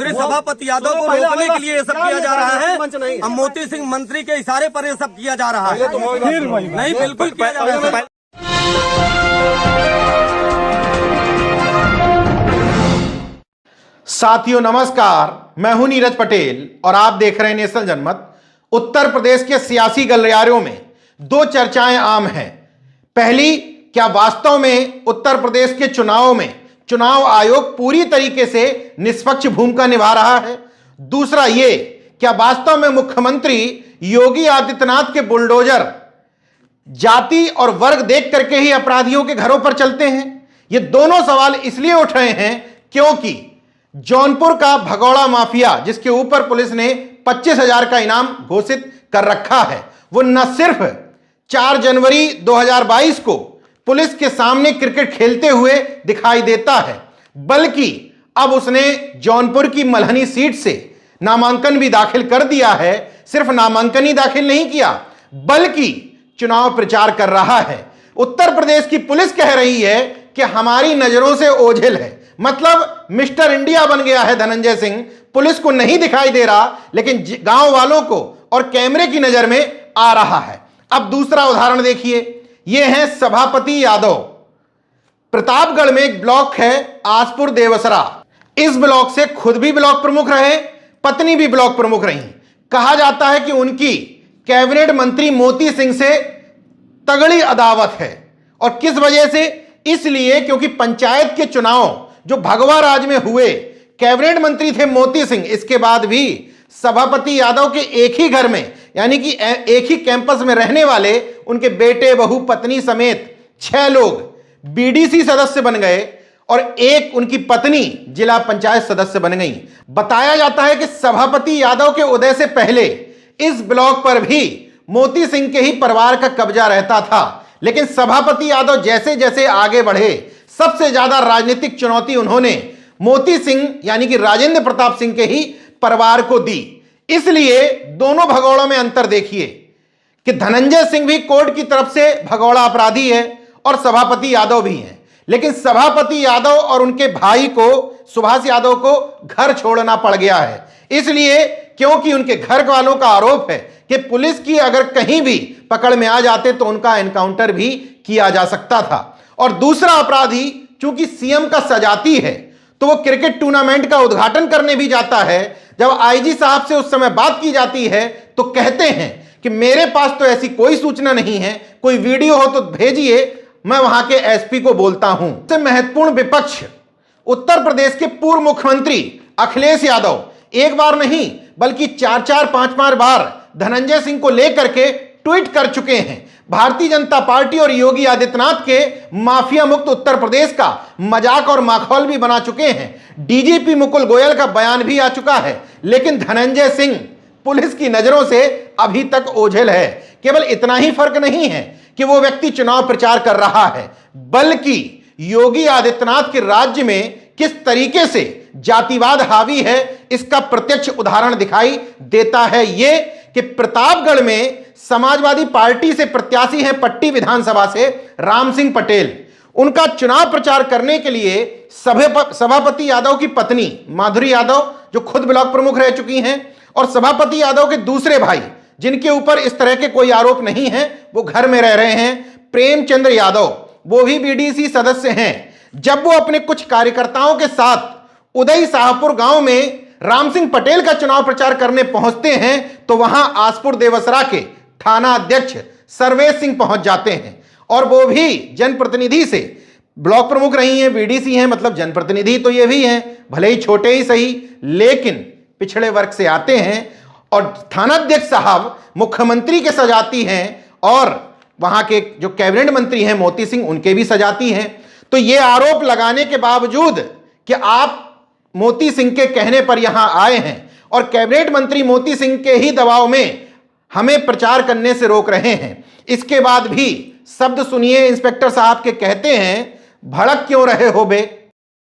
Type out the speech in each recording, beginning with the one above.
आखिरी सभापति यादव को रोकने के लिए ये सब किया जा रहा है। अब मोती सिंह मंत्री के इशारे पर ये सब किया जा रहा है। नहीं, बिल्कुल किया जा रहा है। साथियों नमस्कार, मैं हूं नीरज पटेल और आप देख रहे हैं नेशनल जनमत। उत्तर प्रदेश के सियासी गलियारों में दो चर्चाएं आम हैं। पहली, क्या वास्तव में उत्तर प्रदेश के चुनावों में चुनाव आयोग पूरी तरीके से निष्पक्ष भूमिका निभा रहा है। दूसरा ये, क्या वास्तव में मुख्यमंत्री योगी आदित्यनाथ के बुलडोजर जाति और वर्ग देख करके ही अपराधियों के घरों पर चलते हैं। ये दोनों सवाल इसलिए उठ रहे हैं क्योंकि जौनपुर का भगौड़ा माफिया, जिसके ऊपर पुलिस ने 25,000 का इनाम घोषित कर रखा है, वो न सिर्फ 4 जनवरी 2022 को पुलिस के सामने क्रिकेट खेलते हुए दिखाई देता है, बल्कि अब उसने जौनपुर की मल्हनी सीट से नामांकन भी दाखिल कर दिया है। सिर्फ नामांकन ही दाखिल नहीं किया, बल्कि चुनाव प्रचार कर रहा है। उत्तर प्रदेश की पुलिस कह रही है कि हमारी नजरों से ओझेल है, मतलब मिस्टर इंडिया बन गया है धनंजय सिंह। पुलिस को नहीं दिखाई दे रहा, लेकिन गांव वालों को और कैमरे की नजर में आ रहा है। अब दूसरा उदाहरण देखिए, यह है सभापति यादव। प्रतापगढ़ में एक ब्लॉक है आसपुर देवसरा। इस ब्लॉक से खुद भी ब्लॉक प्रमुख रहे, पत्नी भी ब्लॉक प्रमुख रही। कहा जाता है कि उनकी कैबिनेट मंत्री मोती सिंह से तगड़ी अदावत है। और किस वजह से? इसलिए क्योंकि पंचायत के चुनाव जो भगवा राज में हुए, कैबिनेट मंत्री थे मोती सिंह, इसके बाद भी सभापति यादव के एक ही घर में, यानी कि एक ही कैंपस में रहने वाले उनके बेटे, बहू, पत्नी समेत 6 लोग बीडीसी सदस्य बन गए और एक उनकी पत्नी जिला पंचायत सदस्य बन गई। बताया जाता है कि सभापति यादव के उदय से पहले इस ब्लॉक पर भी मोती सिंह के ही परिवार का कब्जा रहता था, लेकिन सभापति यादव जैसे जैसे आगे बढ़े, सबसे ज्यादा राजनीतिक चुनौती उन्होंने मोती सिंह यानी कि राजेंद्र प्रताप सिंह के ही परिवार को दी। इसलिए दोनों भगौड़ों में अंतर देखिए कि धनंजय सिंह भी कोर्ट की तरफ से भगौड़ा अपराधी है और सभापति यादव भी हैं, लेकिन सभापति यादव और उनके भाई को, सुभाष यादव को, घर छोड़ना पड़ गया है। इसलिए क्योंकि उनके घर वालों का आरोप है कि पुलिस की अगर कहीं भी पकड़ में आ जाते तो उनका एनकाउंटर भी किया जा सकता था। और दूसरा अपराधी चूंकि सीएम का सजाती है, तो वो क्रिकेट टूर्नामेंट का उद्घाटन करने भी जाता है। जब आईजी साहब से उस समय बात की जाती है तो कहते हैं कि मेरे पास तो ऐसी कोई सूचना नहीं है, कोई वीडियो हो तो भेजिए, मैं वहां के एसपी को बोलता हूं। सबसे महत्वपूर्ण विपक्ष उत्तर प्रदेश के पूर्व मुख्यमंत्री अखिलेश यादव एक बार नहीं बल्कि 4-4, 5-5 बार धनंजय सिंह को लेकर के ट्वीट कर चुके हैं। भारतीय जनता पार्टी और योगी आदित्यनाथ के माफिया मुक्त उत्तर प्रदेश का मजाक और माखौल भी बना चुके हैं। डीजीपी मुकुल गोयल का बयान भी आ चुका है, लेकिन धनंजय सिंह पुलिस की नजरों से अभी तक ओझेल है। केवल इतना ही फर्क नहीं है कि वो व्यक्ति चुनाव प्रचार कर रहा है, बल्कि योगी आदित्यनाथ के राज्य में किस तरीके से जातिवाद हावी है, इसका प्रत्यक्ष उदाहरण दिखाई देता है। ये कि प्रतापगढ़ में समाजवादी पार्टी से प्रत्याशी हैं पट्टी विधानसभा से राम सिंह पटेल। उनका चुनाव प्रचार करने के लिए सभापति यादव की पत्नी माधुरी यादव, जो खुद ब्लॉक प्रमुख रह चुकी हैं, और सभापति यादव के दूसरे भाई, जिनके ऊपर इस तरह के कोई आरोप नहीं है, वो घर में रह रहे हैं, प्रेमचंद्र यादव, वो भी बीडीसी सदस्य हैं। जब वो अपने कुछ कार्यकर्ताओं के साथ उदय शाहपुर गांव में राम सिंह पटेल का चुनाव प्रचार करने पहुंचते हैं, तो वहां आसपुर देवसरा के थाना अध्यक्ष सर्वेश सिंह पहुंच जाते हैं, और वो भी जनप्रतिनिधि से ब्लॉक प्रमुख रही हैं, बीडीसी हैं, मतलब जनप्रतिनिधि तो ये भी हैं, भले ही छोटे ही सही, लेकिन पिछड़े वर्ग से आते हैं। और थाना अध्यक्ष साहब मुख्यमंत्री के सजाती हैं और वहां के जो कैबिनेट मंत्री हैं मोती सिंह, उनके भी सजाती हैं। तो ये आरोप लगाने के बावजूद कि आप मोती सिंह के कहने पर यहां आए हैं और कैबिनेट मंत्री मोती सिंह के ही दबाव में हमें प्रचार करने से रोक रहे हैं, इसके बाद भी शब्द सुनिए इंस्पेक्टर साहब के, कहते हैं, भड़क क्यों रहे हो बे,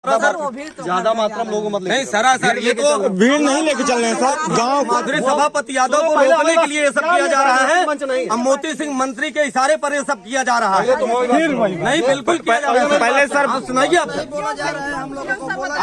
ज्यादा मात्रा में लोगों मतलब नहीं सर ये तो भीड़ नहीं लेके चल रहे हैं सर। गांव माधुरी सभापति यादव को रोकने के लिए ये सब किया जा रहा है। अब मोती सिंह मंत्री के इशारे पर ये सब किया जा रहा है। नहीं बिल्कुल किया जा रहा है। पहले सर आप सुनाइए, आप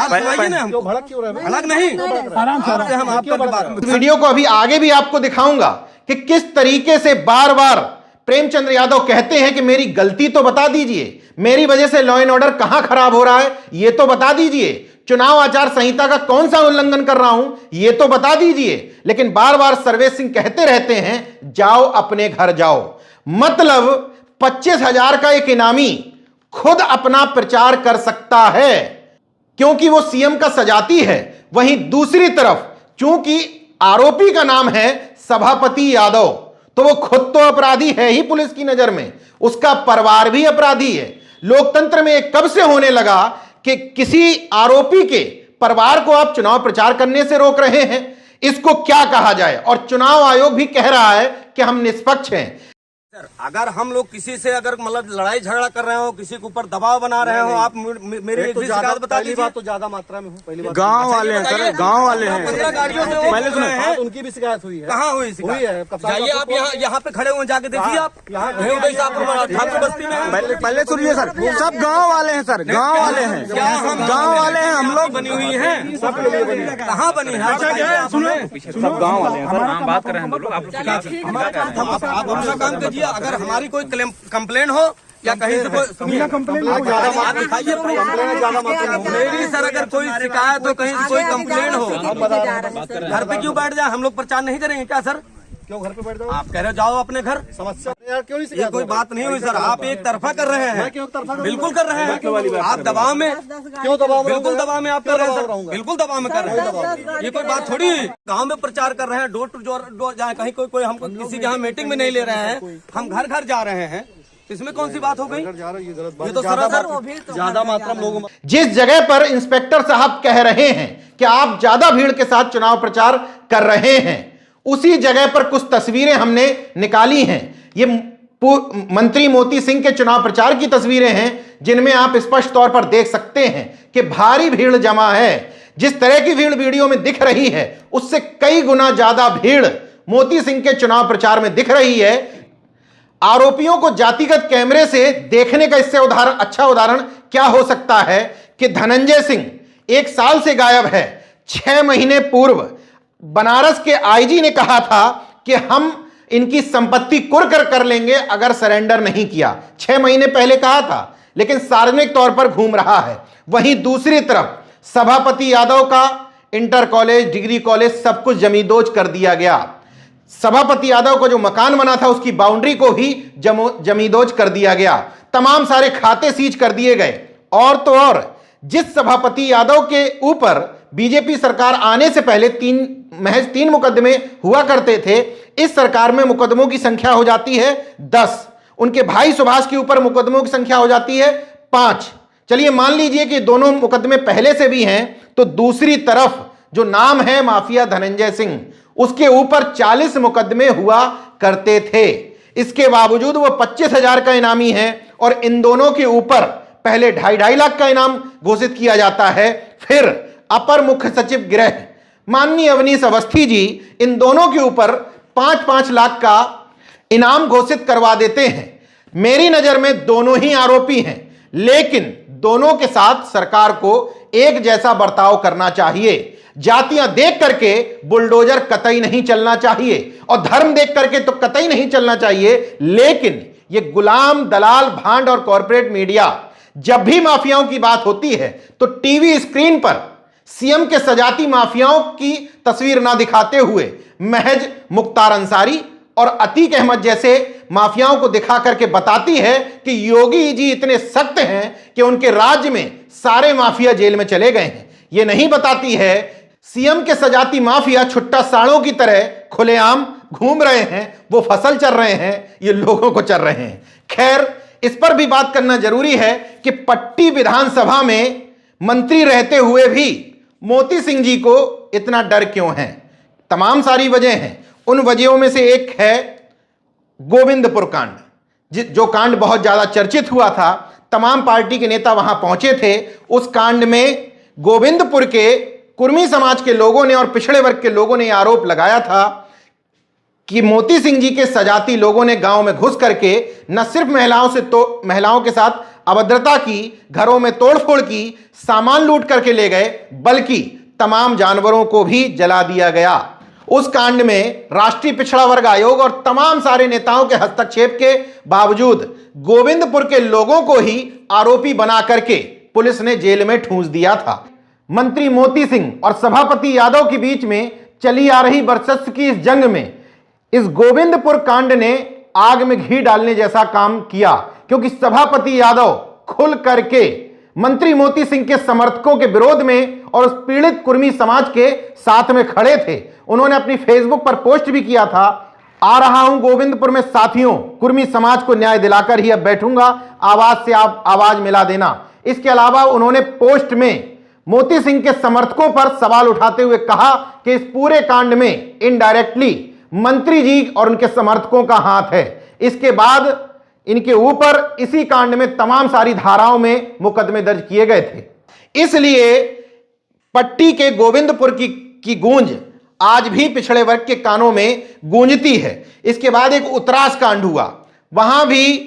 सुनाइए ना, हमको भड़क क्यों रहे हैं? भड़क नहीं, आराम से हम आपका बात। वीडियो को अभी आगे भी आपको दिखाऊंगा कि किस तरीके से बार बार प्रेमचंद्र यादव कहते हैं कि मेरी गलती तो बता दीजिए, मेरी वजह से लॉ एंड ऑर्डर कहां खराब हो रहा है ये तो बता दीजिए, चुनाव आचार संहिता का कौन सा उल्लंघन कर रहा हूं ये तो बता दीजिए। लेकिन बार बार सर्वेश सिंह कहते रहते हैं जाओ अपने घर जाओ। मतलब 25,000 का एक इनामी खुद अपना प्रचार कर सकता है क्योंकि वो सीएम का सजाती है। वहीं दूसरी तरफ चूंकि आरोपी का नाम है सभापति यादव, तो वो खुद तो अपराधी है ही पुलिस की नजर में, उसका परिवार भी अपराधी है। लोकतंत्र में कब से होने लगा कि किसी आरोपी के परिवार को आप चुनाव प्रचार करने से रोक रहे हैं? इसको क्या कहा जाए? और चुनाव आयोग भी कह रहा है कि हम निष्पक्ष हैं। अगर हम लोग किसी से अगर मतलब लड़ाई झगड़ा कर रहे हो, किसी के ऊपर दबाव बना रहे हो, आप मेरी एक भी शिकायत बता दीजिए। तो ज्यादा मात्रा में हूँ, पहली बात गांव वाले हैं सर, गांव वाले हैं। 15 गाड़ियों से पहले सुने हैं, उनकी भी शिकायत हुई है। कहाँ हुई शिकायत? जाइए आप यहाँ पे खड़े हुए, जाके देखिए आप ठाकुर बस्ती में। पहले सुनिए सर, सब गांव वाले हैं सर, गांव वाले हैं, गांव वाले हैं। हम लोग बनी हुई है, कहाँ बनी है? सब गांव वाले हैं सर। हम बात कर रहे हैं, हम लोग आप अपना काम कीजिए। अगर हमारी कोई कंप्लेन हो या कहीं से कोई दिखाइए मेरी सर, अगर कोई शिकायत हो, कहीं से कोई कंप्लेन हो, घर पे क्यों बैठ जाए? हम लोग प्रचार नहीं करेंगे क्या सर? क्यों घर पे बैठ जाओ? आप कह रहे हो जाओ अपने घर। समस्या यार क्यों नहीं? ये कोई बात नहीं हुई सर, आप एक तरफा कर रहे हैं। बिल्कुल कर रहे हैं आप दबाव में। क्यों दबाव में? बिल्कुल दबाव में आप कर रहे हैं सर, बिल्कुल दबाव में कर रहे हैं। ये कोई बात थोड़ी है। गाँव में प्रचार कर रहे हैं, डोर टू डोर जाए, कहीं कोई हमको किसी के यहाँ मीटिंग में नहीं ले रहे हैं, हम घर घर जा रहे हैं, इसमें कौन सी बात हो गई? ये तो सरासर ज्यादा मात्रा में लोगों। जिस जगह पर इंस्पेक्टर साहब कह रहे हैं कि आप ज्यादा भीड़ के साथ चुनाव प्रचार कर रहे हैं, उसी जगह पर कुछ तस्वीरें हमने निकाली हैं। ये मंत्री मोती सिंह के चुनाव प्रचार की तस्वीरें हैं जिनमें आप स्पष्ट तौर पर देख सकते हैं कि भारी भीड़ जमा है। जिस तरह की भीड़ वीडियो में दिख रही है उससे कई गुना ज्यादा भीड़ मोती सिंह के चुनाव प्रचार में दिख रही है। आरोपियों को जातिगत कैमरे से देखने का इससे अच्छा उदाहरण क्या हो सकता है कि धनंजय सिंह 1 साल से गायब है। 6 महीने पूर्व बनारस के आईजी ने कहा था कि हम इनकी संपत्ति कुर्क कर लेंगे अगर सरेंडर नहीं किया। 6 महीने पहले कहा था, लेकिन सार्वजनिक तौर पर घूम रहा है। वहीं दूसरी तरफ सभापति यादव का इंटर कॉलेज, डिग्री कॉलेज सब कुछ जमींदोज कर दिया गया। सभापति यादव को जो मकान बना था उसकी बाउंड्री को भी जमींदोज कर दिया गया। तमाम सारे खाते सीज कर दिए गए। और तो और जिस सभापति यादव के ऊपर बीजेपी सरकार आने से पहले महज 3 मुकदमे हुआ करते थे, इस सरकार में मुकदमों की संख्या हो जाती है 10। उनके भाई सुभाष के ऊपर मुकदमों की संख्या हो जाती है 5। चलिए मान लीजिए कि दोनों मुकदमे पहले से भी हैं, तो दूसरी तरफ जो नाम है माफिया धनंजय सिंह, उसके ऊपर 40 मुकदमे हुआ करते थे। इसके बावजूद वो 25,000 का इनामी है और इन दोनों के ऊपर पहले 2.5 लाख का इनाम घोषित किया जाता है। फिर अपर मुख्य सचिव गृह माननीय अवनीश अवस्थी जी इन दोनों के ऊपर 5-5 लाख का इनाम घोषित करवा देते हैं। मेरी नजर में दोनों ही आरोपी हैं, लेकिन दोनों के साथ सरकार को एक जैसा बर्ताव करना चाहिए। जातियां देख करके बुलडोजर कतई नहीं चलना चाहिए और धर्म देख करके तो कतई नहीं चलना चाहिए। लेकिन यह गुलाम, दलाल, भांड और कॉरपोरेट मीडिया जब भी माफियाओं की बात होती है तो टीवी स्क्रीन पर सीएम के सजाती माफियाओं की तस्वीर ना दिखाते हुए महज मुख्तार अंसारी और अतीक अहमद जैसे माफियाओं को दिखा करके बताती है कि योगी जी इतने सख्त हैं कि उनके राज्य में सारे माफिया जेल में चले गए हैं। यह नहीं बताती है सीएम के सजाती माफिया छुट्टा साड़ों की तरह खुलेआम घूम रहे हैं, वो फसल चर रहे हैं, ये लोगों को चर रहे हैं। खैर, इस पर भी बात करना जरूरी है कि पट्टी विधानसभा में मंत्री रहते हुए भी मोती सिंह जी को इतना डर क्यों है? तमाम सारी वजह हैं। उन वजहों में से एक है गोविंदपुर कांड, जो कांड बहुत ज्यादा चर्चित हुआ था। तमाम पार्टी के नेता वहां पहुंचे थे। उस कांड में गोविंदपुर के कुर्मी समाज के लोगों ने और पिछड़े वर्ग के लोगों ने यह आरोप लगाया था कि मोती सिंह जी के सजाती लोगों ने गांव में घुस करके न सिर्फ महिलाओं के साथ अभद्रता की, घरों में तोड़फोड़ की, सामान लूट करके ले गए, बल्कि तमाम जानवरों को भी जला दिया गया। उस कांड में राष्ट्रीय पिछड़ा वर्ग आयोग और तमाम सारे नेताओं के हस्तक्षेप के बावजूद गोविंदपुर के लोगों को ही आरोपी बना करके पुलिस ने जेल में ठूंस दिया था। मंत्री मोती सिंह और सभापति यादव के बीच में चली आ रही वर्चस्व की इस जंग में इस गोविंदपुर कांड ने आग में घी डालने जैसा काम किया, क्योंकि सभापति यादव खुल करके मंत्री मोती सिंह के समर्थकों के विरोध में और उस पीड़ित कुर्मी समाज के साथ में खड़े थे। उन्होंने अपनी फेसबुक पर पोस्ट भी किया था, आ रहा हूं गोविंदपुर में साथियों, कुर्मी समाज को न्याय दिलाकर ही अब बैठूंगा, आवाज से आप आवाज मिला देना। इसके अलावा उन्होंने पोस्ट में मोती सिंह के समर्थकों पर सवाल उठाते हुए कहा कि इस पूरे कांड में इनडायरेक्टली मंत्री जी और उनके समर्थकों का हाथ है। इसके बाद इनके ऊपर इसी कांड में तमाम सारी धाराओं में मुकदमे दर्ज किए गए थे। इसलिए पट्टी के गोविंदपुर की गूंज आज भी पिछड़े वर्ग के कानों में गूंजती है। इसके बाद एक उत्तरास कांड हुआ, वहां भी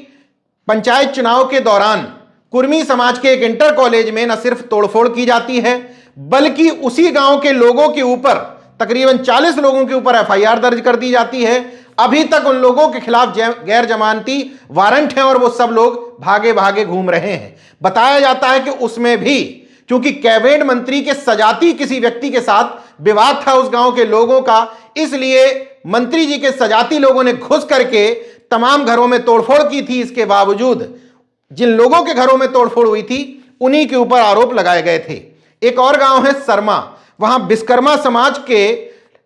पंचायत चुनाव के दौरान कुर्मी समाज के एक इंटर कॉलेज में न सिर्फ तोड़फोड़ की जाती है, बल्कि उसी गांव के लोगों के ऊपर, तकरीबन 40 लोगों के ऊपर एफआईआर दर्ज कर दी जाती है। अभी तक उन लोगों के खिलाफ गैर जमानती वारंट हैं और वो सब लोग भागे भागे घूम रहे हैं। बताया जाता है कि उसमें भी क्योंकि कैबिनेट मंत्री के सजाती किसी व्यक्ति के साथ विवाद था उस गांव के लोगों का, इसलिए मंत्री जी के सजाती लोगों ने घुस करके तमाम घरों में तोड़फोड़ की थी। इसके बावजूद जिन लोगों के घरों में तोड़फोड़ हुई थी उन्हीं के ऊपर आरोप लगाए गए थे। एक और गांव है सरमा, वहां विश्वकर्मा समाज के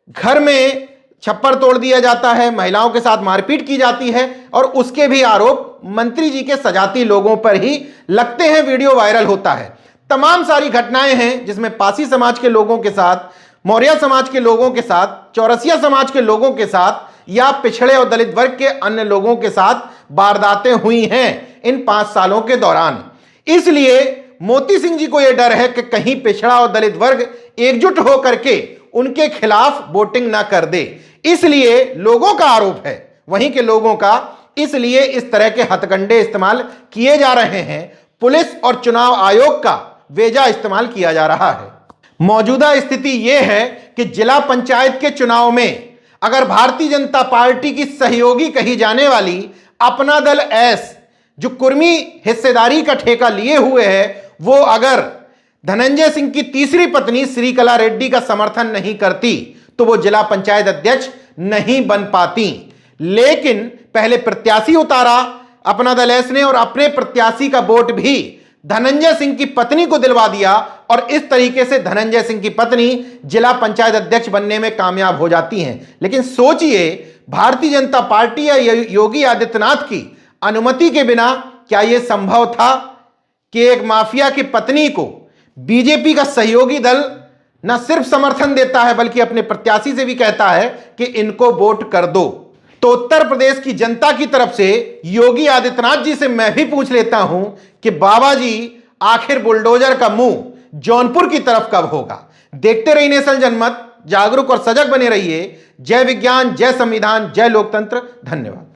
घर में छप्पर तोड़ दिया जाता है, महिलाओं के साथ मारपीट की जाती है और उसके भी आरोप मंत्री जी के सजाती लोगों पर ही लगते हैं। वीडियो वायरल होता है। तमाम सारी घटनाएं हैं जिसमें पासी समाज के लोगों के साथ, मौर्य समाज के लोगों के साथ, चौरसिया समाज के लोगों के साथ या पिछड़े और दलित वर्ग के अन्य लोगों के साथ वारदातें हुई हैं इन 5 सालों के दौरान। इसलिए मोती सिंह जी को यह डर है कि कहीं पिछड़ा और दलित वर्ग एकजुट होकर के उनके खिलाफ वोटिंग ना कर दे। इसलिए लोगों का आरोप है, वहीं के लोगों का, इसलिए इस तरह के हथकंडे इस्तेमाल किए जा रहे हैं। पुलिस और चुनाव आयोग का वेजा इस्तेमाल किया जा रहा है। मौजूदा स्थिति यह है कि जिला पंचायत के चुनाव में अगर भारतीय जनता पार्टी की सहयोगी कही जाने वाली अपना दल एस, जो कुर्मी हिस्सेदारी का ठेका लिए हुए है, वो अगर धनंजय सिंह की तीसरी पत्नी श्रीकला रेड्डी का समर्थन नहीं करती तो वो जिला पंचायत अध्यक्ष नहीं बन पाती। लेकिन पहले प्रत्याशी उतारा अपना दल एस ने और अपने प्रत्याशी का वोट भी धनंजय सिंह की पत्नी को दिलवा दिया और इस तरीके से धनंजय सिंह की पत्नी जिला पंचायत अध्यक्ष बनने में कामयाब हो जाती हैं। लेकिन सोचिए, भारतीय जनता पार्टी या योगी आदित्यनाथ की अनुमति के बिना क्या यह संभव था कि एक माफिया की पत्नी को बीजेपी का सहयोगी दल न सिर्फ समर्थन देता है बल्कि अपने प्रत्याशी से भी कहता है कि इनको वोट कर दो। तो उत्तर प्रदेश की जनता की तरफ से योगी आदित्यनाथ जी से मैं भी पूछ लेता हूं कि बाबा जी, आखिर बुलडोजर का मुंह जौनपुर की तरफ कब होगा? देखते रहिए नेशनल जनमत, जागरूक और सजग बने रहिए। जय विज्ञान, जय संविधान, जय लोकतंत्र। धन्यवाद।